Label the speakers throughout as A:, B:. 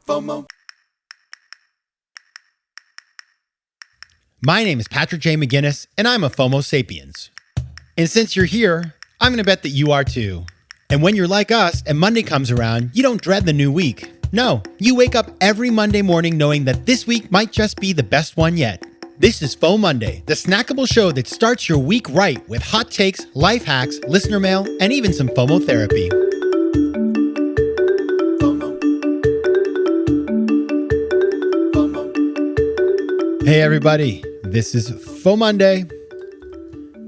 A: FOMO.
B: My name is Patrick J. McGinnis, and I'm a FOMO Sapiens. And since you're here, I'm going to bet that you are too. And when you're like us and Monday comes around, you don't dread the new week. No, you wake up every Monday morning knowing that this week might just be the best one yet. This is FOMOnday, the snackable show that starts your week right with hot takes, life hacks, listener mail, and even some FOMO therapy. Hey everybody, this is FOMOnday,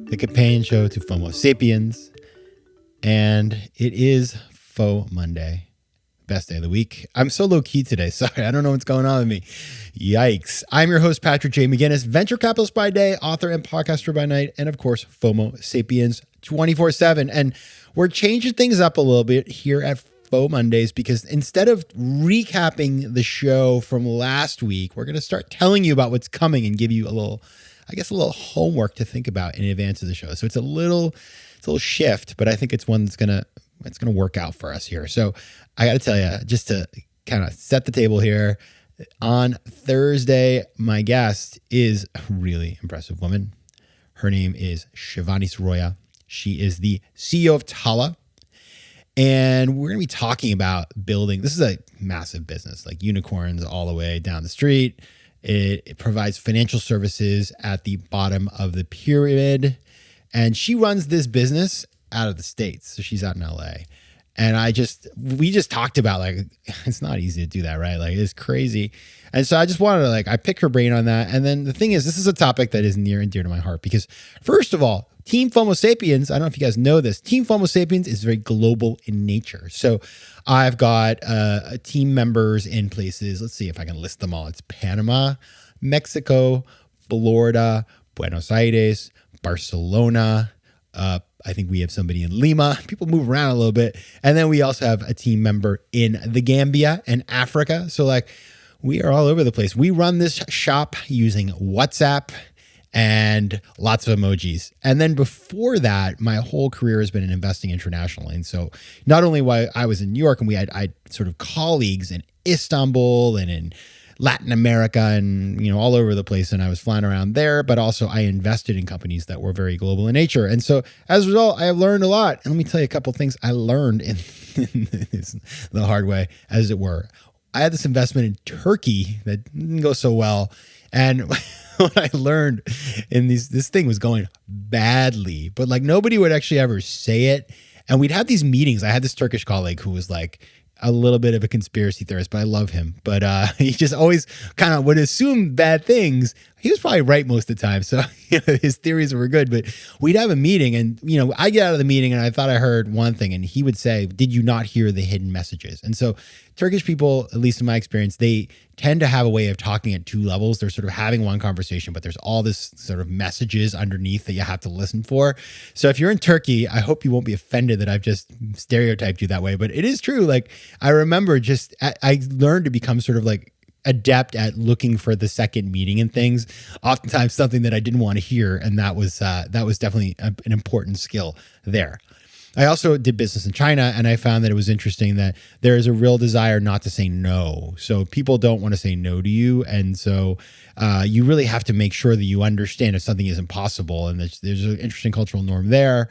B: the companion show to FOMO Sapiens, and it is FOMOnday, best day of the week. I'm so low-key today, sorry, I don't know what's going on with me. Yikes. I'm your host, Patrick J. McGinnis, venture capitalist by day, author and podcaster by night, and of course, FOMO Sapiens 24/7. And we're changing things up a little bit here at FOMOndays because instead of recapping the show from last week, we're going to start telling you about what's coming and give you a little homework to think about in advance of the show. So it's a little shift, but I think it's one that's going to work out for us here. So I got to tell you, just to kind of set the table here, on Thursday, my guest is a really impressive woman. Her name is Shivani Saroya. She is the CEO of Tala. And we're going to be talking about building. This is a massive business, like unicorns all the way down the street. It provides financial services at the bottom of the pyramid. And she runs this business out of the States. So she's out in LA. And we just talked about, like, it's not easy to do that, right? Like, it's crazy. And so I just wanted to, I pick her brain on that. And then the thing is, this is a topic that is near and dear to my heart because, first of all, Team FOMO Sapiens, I don't know if you guys know this, Team FOMO Sapiens is very global in nature. So I've got team members in places, let's see if I can list them all. It's Panama, Mexico, Florida, Buenos Aires, Barcelona, I think we have somebody in Lima. People move around a little bit. And then we also have a team member in the Gambia and Africa. So we are all over the place. We run this shop using WhatsApp and lots of emojis. And then before that, my whole career has been in investing internationally. And so not only while I was in New York and I had sort of colleagues in Istanbul and in Latin America and, all over the place. And I was flying around there, but also I invested in companies that were very global in nature. And so as a result, I have learned a lot. And let me tell you a couple of things I learned in the hard way, as it were. I had this investment in Turkey that didn't go so well. And what I learned in this thing was going badly, but nobody would actually ever say it. And we'd have these meetings. I had this Turkish colleague who was a little bit of a conspiracy theorist, but I love him. But he just always kind of would assume bad things. He was probably right most of the time. So his theories were good, but we'd have a meeting and, I get out of the meeting and I thought I heard one thing and he would say, did you not hear the hidden messages? And so Turkish people, at least in my experience, they tend to have a way of talking at two levels. They're sort of having one conversation, but there's all this sort of messages underneath that you have to listen for. So if you're in Turkey, I hope you won't be offended that I've just stereotyped you that way, but it is true. I remember I learned to become sort of adept at looking for the second meaning and things, oftentimes something that I didn't want to hear. And that was definitely an important skill there. I also did business in China, and I found that it was interesting that there is a real desire not to say no. So people don't want to say no to you. And so you really have to make sure that you understand if something isn't possible. And there's an interesting cultural norm there.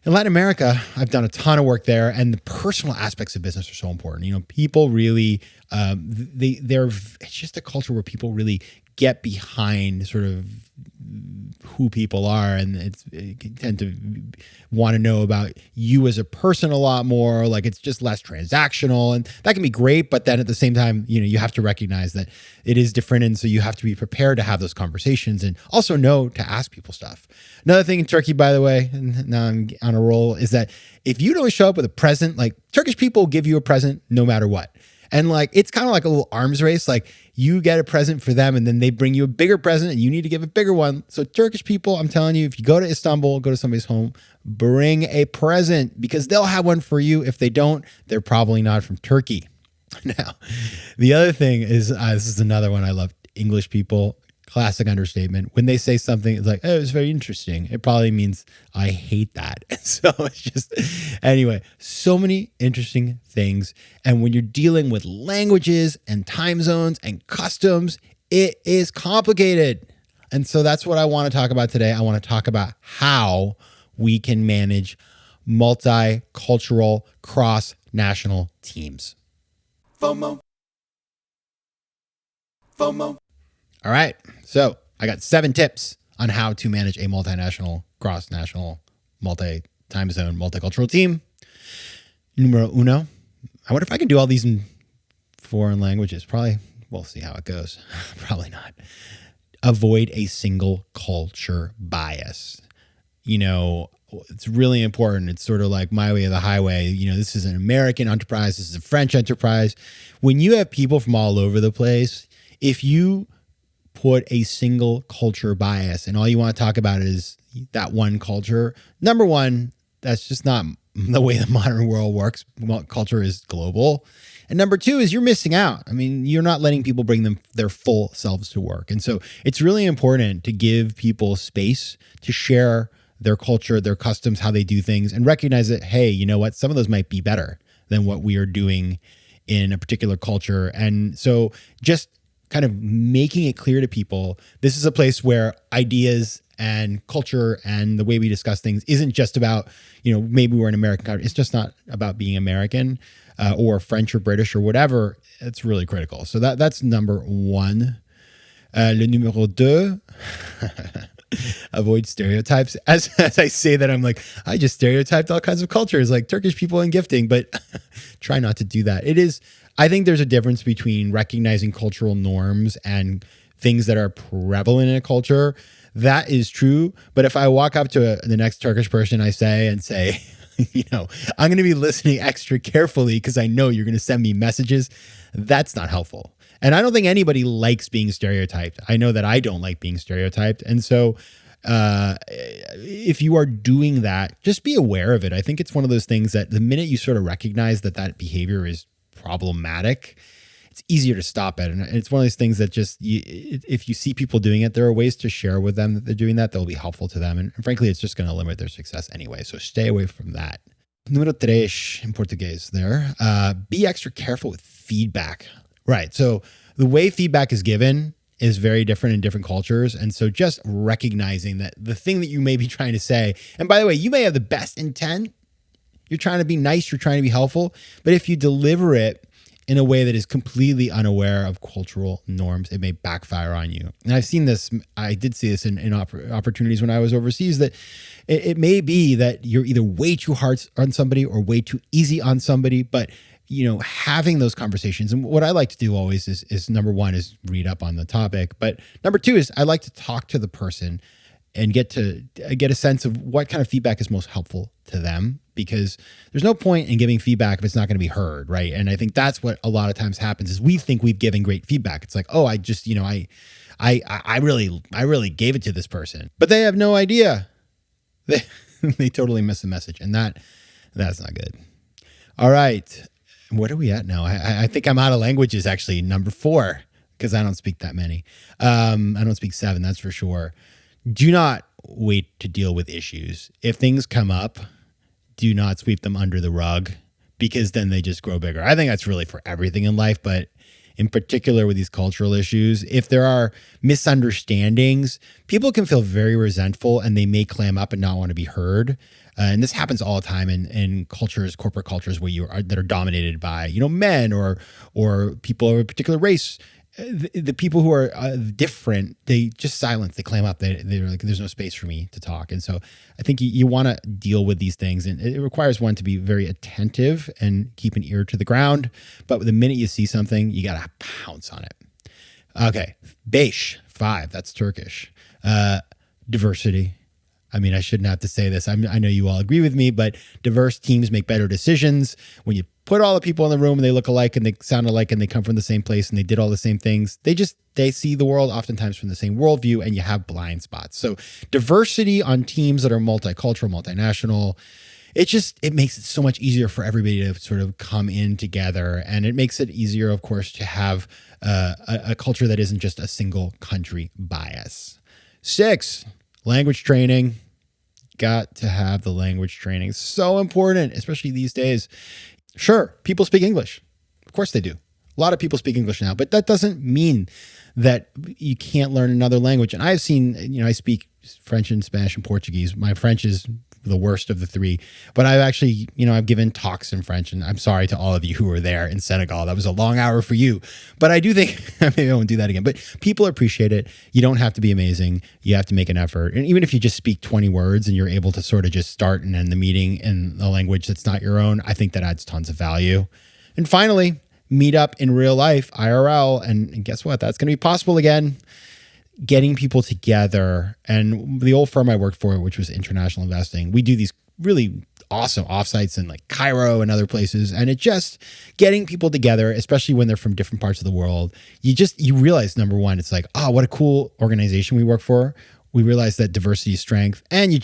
B: In Latin America, I've done a ton of work there, and the personal aspects of business are so important. People really, it's just a culture where people really get behind sort of who people are, and they tend to want to know about you as a person a lot more. It's just less transactional, and that can be great. But then at the same time, you have to recognize that it is different, and so you have to be prepared to have those conversations, and also know to ask people stuff. Another thing in Turkey, by the way, and now I'm on a roll, is that if you don't show up with a present, Turkish people give you a present no matter what. And it's kind of like a little arms race. You get a present for them and then they bring you a bigger present and you need to give a bigger one. So Turkish people, I'm telling you, if you go to Istanbul, go to somebody's home, bring a present because they'll have one for you. If they don't, they're probably not from Turkey. Now, the other thing is, this is another one I love. English people, Classic understatement. When they say something, it's like, oh, it's very interesting. It probably means I hate that. So it's just, anyway, so many interesting things. And when you're dealing with languages and time zones and customs, it is complicated. And so that's what I want to talk about today. I want to talk about how we can manage multicultural, cross-national teams. FOMO. FOMO. All right. So I got 7 tips on how to manage a multinational, cross-national, multi-time zone, multicultural team. Numero uno. I wonder if I can do all these in foreign languages. Probably. We'll see how it goes. Probably not. Avoid a single culture bias. It's really important. It's sort of like my way or the highway. This is an American enterprise. This is a French enterprise. When you have people from all over the place, if you put a single culture bias and all you want to talk about is that one culture, number one, that's just not the way the modern world works. Culture is global. And number two is you're missing out. I mean, you're not letting people bring their full selves to work. And so it's really important to give people space to share their culture, their customs, how they do things, and recognize that, hey, you know what? Some of those might be better than what we are doing in a particular culture. And so just kind of making it clear to people, this is a place where ideas and culture and the way we discuss things isn't just about, maybe we're an American country. It's just not about being American or French or British or whatever. It's really critical. So that's number one. Le numéro deux, avoid stereotypes. As I say that, I'm like, I just stereotyped all kinds of cultures, like Turkish people in gifting, but try not to do that. I think there's a difference between recognizing cultural norms and things that are prevalent in a culture. That is true. But if I walk up to the next Turkish person I say, I'm going to be listening extra carefully because I know you're going to send me messages, that's not helpful. And I don't think anybody likes being stereotyped. I know that I don't like being stereotyped. And so if you are doing that, just be aware of it. I think it's one of those things that the minute you sort of recognize that behavior is problematic, it's easier to stop it. And it's one of those things that just, if you see people doing it, there are ways to share with them that they're doing that will be helpful to them. And frankly, it's just going to limit their success anyway. So stay away from that. Número tres in Portuguese there. Be extra careful with feedback. Right. So the way feedback is given is very different in different cultures. And so just recognizing that the thing that you may be trying to say, and by the way, you may have the best intent. You're trying to be nice. You're trying to be helpful. But if you deliver it in a way that is completely unaware of cultural norms, it may backfire on you. And I've seen this. I did see this in opportunities when I was overseas, that it may be that you're either way too hard on somebody or way too easy on somebody. But having those conversations, and what I like to do always is number one is read up on the topic. But number two is I like to talk to the person and get a sense of what kind of feedback is most helpful to them, because there's no point in giving feedback if it's not going to be heard, right? And I think that's what a lot of times happens is we think we've given great feedback. It's like, oh, I just, I really gave it to this person, but they have no idea. They totally miss the message, and that's not good. All right. What are we at now? I think I'm out of languages, actually. Number 4, because I don't speak that many. I don't speak 7, that's for sure. Do not wait to deal with issues. If things come up, do not sweep them under the rug, because then they just grow bigger. I think that's really for everything in life, but in particular with these cultural issues, if there are misunderstandings, people can feel very resentful and they may clam up and not want to be heard. And this happens all the time in cultures, corporate cultures that are dominated by, men or people of a particular race. The people who are different, they just silence, they clam up. They're like, there's no space for me to talk. And so I think you want to deal with these things, and it requires one to be very attentive and keep an ear to the ground. But the minute you see something, you got to pounce on it. Okay. 5, that's Turkish. Diversity. I mean, I shouldn't have to say this. I know you all agree with me, but diverse teams make better decisions. When you put all the people in the room and they look alike and they sound alike and they come from the same place and they did all the same things, they see the world oftentimes from the same worldview, and you have blind spots. So diversity on teams that are multicultural, multinational, it makes it so much easier for everybody to sort of come in together. And it makes it easier, of course, to have a culture that isn't just a single country bias. 6, language training. Got to have the language training. So important, especially these days. Sure, people speak English. Of course they do. A lot of people speak English now, but that doesn't mean that you can't learn another language. And I've seen, I speak French and Spanish and Portuguese. My French is the worst of the 3, but I've actually, I've given talks in French, and I'm sorry to all of you who were there in Senegal. That was a long hour for you, but I do think maybe I won't do that again, but people appreciate it. You don't have to be amazing. You have to make an effort. And even if you just speak 20 words and you're able to sort of just start and end the meeting in a language that's not your own, I think that adds tons of value. And finally, meet up in real life, IRL. And guess what? That's going to be possible again. Getting people together. And the old firm I worked for, which was International Investing, we do these really awesome offsites in like Cairo and other places. And it just getting people together, especially when they're from different parts of the world, you realize, number one, it's like, oh, what a cool organization we work for. We realize that diversity is strength, and you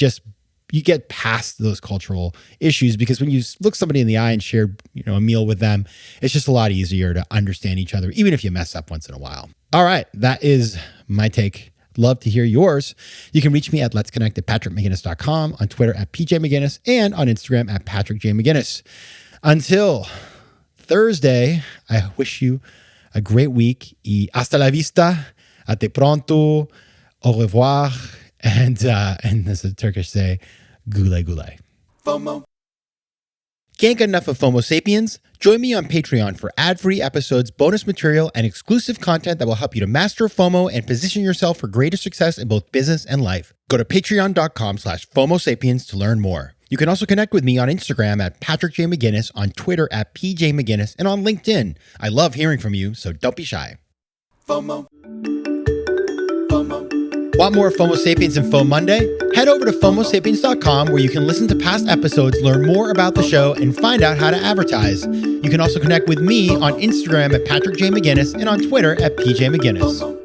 B: get past those cultural issues, because when you look somebody in the eye and share, a meal with them, it's just a lot easier to understand each other, even if you mess up once in a while. All right. That is my take. Love to hear yours. You can reach me at letsconnect@patrickmcginnis.com, on Twitter @PJMcGinnis, and on Instagram @PatrickJMcGinnis. Until Thursday, I wish you a great week. Y hasta la vista, ate pronto, au revoir, and as the Turkish say, gule gule. FOMO. Can't get enough of FOMO Sapiens? Join me on Patreon for ad-free episodes, bonus material, and exclusive content that will help you to master FOMO and position yourself for greater success in both business and life. Go to patreon.com/FOMO Sapiens to learn more. You can also connect with me on Instagram @PatrickJMcGinnis, on Twitter @PJMcGinnis, and on LinkedIn. I love hearing from you, so don't be shy. FOMO. Want more FOMO Sapiens and FOMOnday? Head over to FOMOsapiens.com, where you can listen to past episodes, learn more about the show, and find out how to advertise. You can also connect with me on Instagram @PatrickJMcGinnis and on Twitter @PJMcGinnis.